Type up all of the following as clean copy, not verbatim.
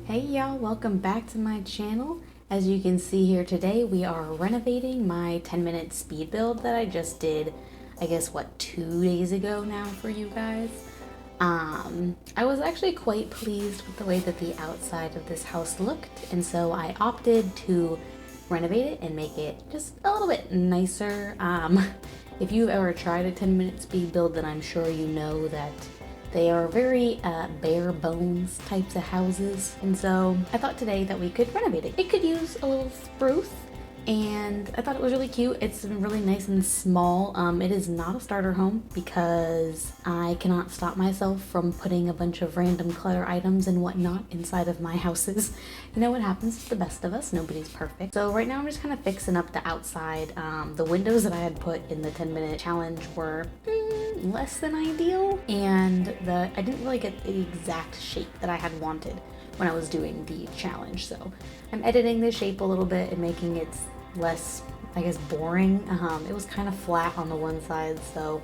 Hey y'all, welcome back to my channel. As you can see here today, we are renovating my 10-minute speed build that I just did, I guess, 2 days ago now for you guys. I was actually quite pleased with the way that the outside of this house looked, and so I opted to renovate it and make it just a little bit nicer. If you've ever tried a 10-minute speed build, then I'm sure you know that they are very bare bones types of houses, and so I thought today that we could renovate it. It could use a little spruce, and I thought it was really cute. It's really nice and small. It is not a starter home because I cannot stop myself from putting a bunch of random clutter items and whatnot inside of my houses. You know what happens to the best of us, nobody's perfect. So right now I'm just kind of fixing up the outside. The windows that I had put in the 10-minute challenge were less than ideal, and I didn't really get the exact shape that I had wanted when I was doing the challenge. So I'm editing the shape a little bit and making it less, I guess, boring. It was kind of flat on the one side, so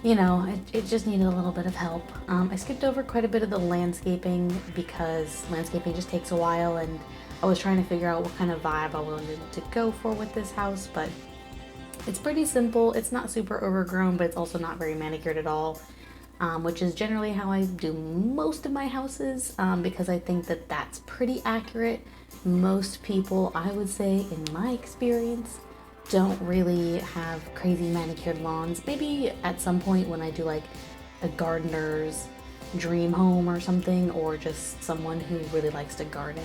you know, it just needed a little bit of help. I skipped over quite a bit of the landscaping because landscaping just takes a while, and I was trying to figure out what kind of vibe I wanted to go for with this house, but it's pretty simple. It's not super overgrown, but it's also not very manicured at all, which is generally how I do most of my houses, because I think that that's pretty accurate. Most people, I would say, in my experience, don't really have crazy manicured lawns. Maybe at some point when I do like a gardener's dream home or something, or just someone who really likes to garden,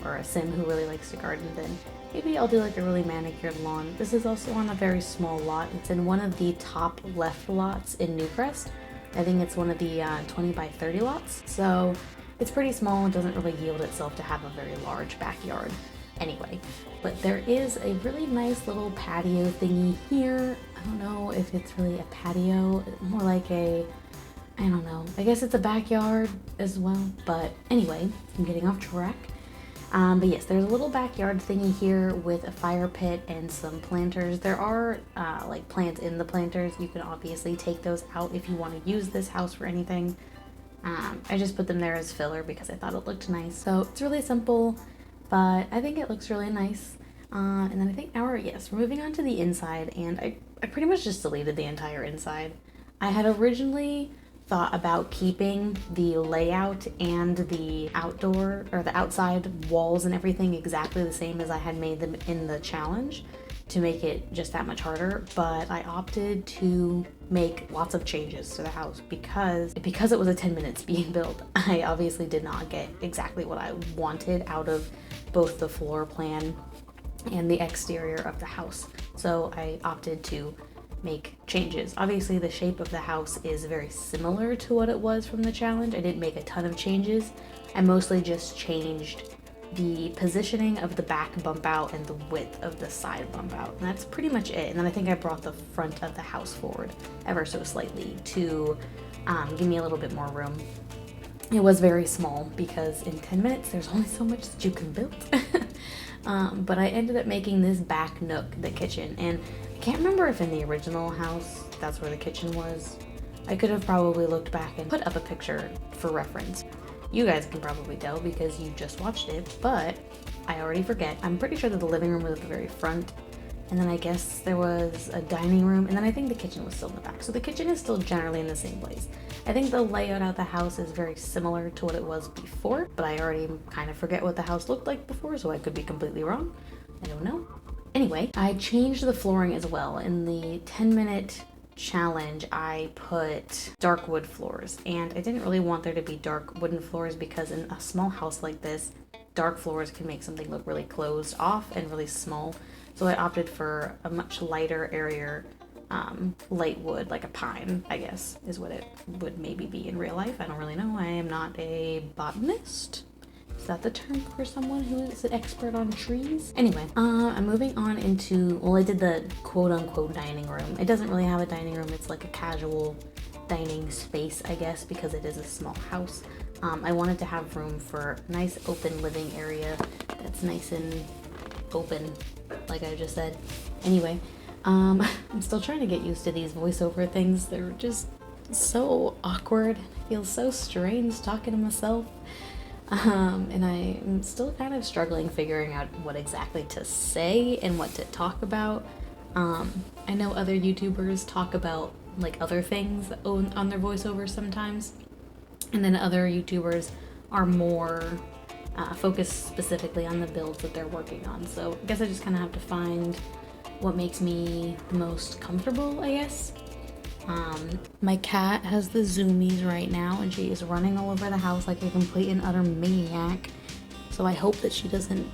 or a sim who really likes to garden, then maybe I'll do like a really manicured lawn. This is also on a very small lot. It's in one of the top left lots in Newcrest. I think it's one of the 20 by 30 lots. So it's pretty small. It doesn't really yield itself to have a very large backyard anyway. But there is a really nice little patio thingy here. I don't know if it's really a patio, more like I don't know. I guess it's a backyard as well. But anyway, I'm getting off track. But yes, there's a little backyard thingy here with a fire pit and some planters. There are like plants in the planters. You can obviously take those out if you want to use this house for anything. I just put them there as filler because I thought it looked nice. So it's really simple, but I think it looks really nice. And then I think now we're moving on to the inside, and I pretty much just deleted the entire inside. I had originally thought about keeping the layout and the outdoor or the outside walls and everything exactly the same as I had made them in the challenge to make it just that much harder, but I opted to make lots of changes to the house because it was a 10-minute speed build. I obviously did not get exactly what I wanted out of both the floor plan and the exterior of the house, so I opted to make changes. Obviously the shape of the house is very similar to what it was from the challenge. I didn't make a ton of changes. I mostly just changed the positioning of the back bump out and the width of the side bump out, and that's pretty much it. And then I think I brought the front of the house forward ever so slightly to give me a little bit more room. It was very small because in 10 minutes there's only so much that you can build. But I ended up making this back nook the kitchen, and I can't remember if in the original house that's where the kitchen was. I could have probably looked back and put up a picture for reference. You guys can probably tell because you just watched it, but I already forget. I'm pretty sure that the living room was at the very front, and then I guess there was a dining room, and then I think the kitchen was still in the back. So the kitchen is still generally in the same place. I think the layout of the house is very similar to what it was before, but I already kind of forget what the house looked like before, so I could be completely wrong. I don't know. Anyway, I changed the flooring as well. In the 10-minute challenge, I put dark wood floors, and I didn't really want there to be dark wooden floors because in a small house like this, dark floors can make something look really closed off and really small. So I opted for a much lighter area, light wood, like a pine, I guess, is what it would maybe be in real life. I don't really know. I am not a botanist. Is that the term for someone who is an expert on trees? Anyway, I'm moving on into, well, I did the quote-unquote dining room. It doesn't really have a dining room. It's like a casual dining space, I guess, because it is a small house. I wanted to have room for a nice open living area that's nice and open, like I just said. Anyway, I'm still trying to get used to these voiceover things. They're just so awkward. I feel so strange talking to myself. And I'm still kind of struggling figuring out what exactly to say and what to talk about. I know other YouTubers talk about like other things on their voiceovers sometimes, and then other YouTubers are more focused specifically on the builds that they're working on. So I guess I just kind of have to find what makes me the most comfortable, I guess. My cat has the zoomies right now, and she is running all over the house like a complete and utter maniac. So I hope that she doesn't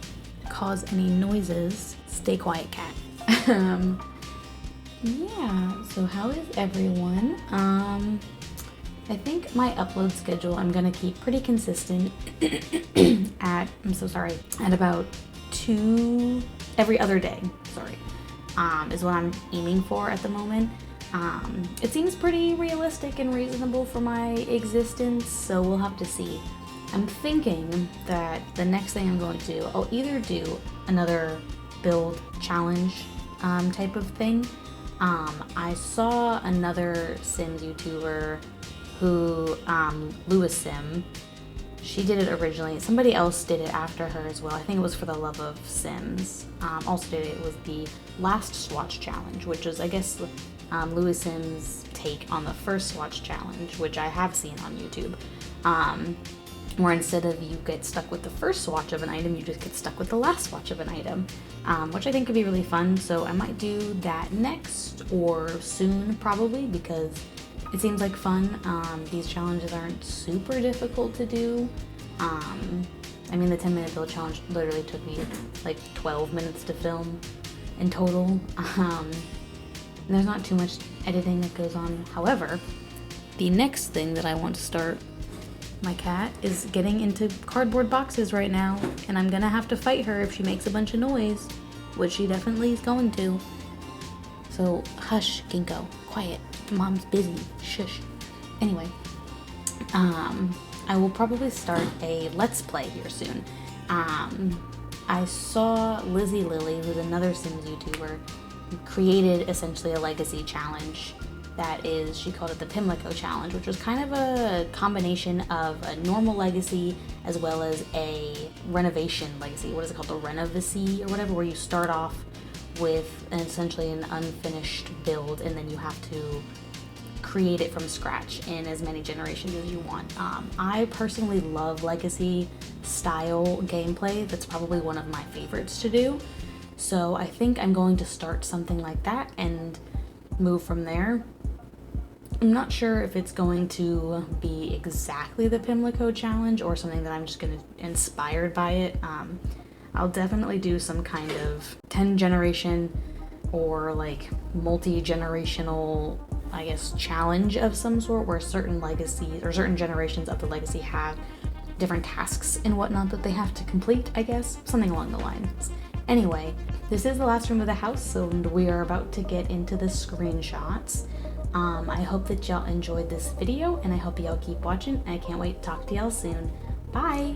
cause any noises. Stay quiet, cat. Yeah, so how is everyone? I think my upload schedule I'm gonna keep pretty consistent at about 2 every other day, is what I'm aiming for at the moment. It seems pretty realistic and reasonable for my existence, so we'll have to see. I'm thinking that the next thing I'm going to do, I'll either do another build challenge type of thing. I saw another Sims YouTuber who, Lewis Sim, she did it originally. Somebody else did it after her as well. I think it was for the love of Sims. Also did it was the last swatch challenge, which was, I guess, Lewis Sim's take on the first swatch challenge, which I have seen on YouTube. Where instead of you get stuck with the first swatch of an item, you just get stuck with the last swatch of an item, which I think could be really fun. So I might do that next or soon probably, because it seems like fun. These challenges aren't super difficult to do. I mean, the 10-minute build challenge literally took me like 12 minutes to film in total. And there's not too much editing that goes on. However, the next thing that I want to start, my cat is getting into cardboard boxes right now, and I'm gonna have to fight her if she makes a bunch of noise, which she definitely is going to. So hush, Ginkgo, quiet. Mom's busy. Shush. Anyway, I will probably start a Let's Play here soon. I saw Lizzie Lily, who's another Sims YouTuber, created essentially a legacy challenge that is, she called it the Pimlico challenge, which was kind of a combination of a normal legacy as well as a renovation legacy. What is it called? The Renovacy or whatever, where you start off with essentially an unfinished build and then you have to create it from scratch in as many generations as you want. I personally love legacy style gameplay. That's probably one of my favorites to do. So I think I'm going to start something like that and move from there. I'm not sure if it's going to be exactly the Pimlico challenge or something that I'm just going to inspired by it. I'll definitely do some kind of 10 generation or like multi-generational, I guess, challenge of some sort, where certain legacies or certain generations of the legacy have different tasks and whatnot that they have to complete, I guess, something along the lines. Anyway, this is the last room of the house, so we are about to get into the screenshots. I hope that y'all enjoyed this video, and I hope y'all keep watching, and I can't wait to talk to y'all soon. Bye!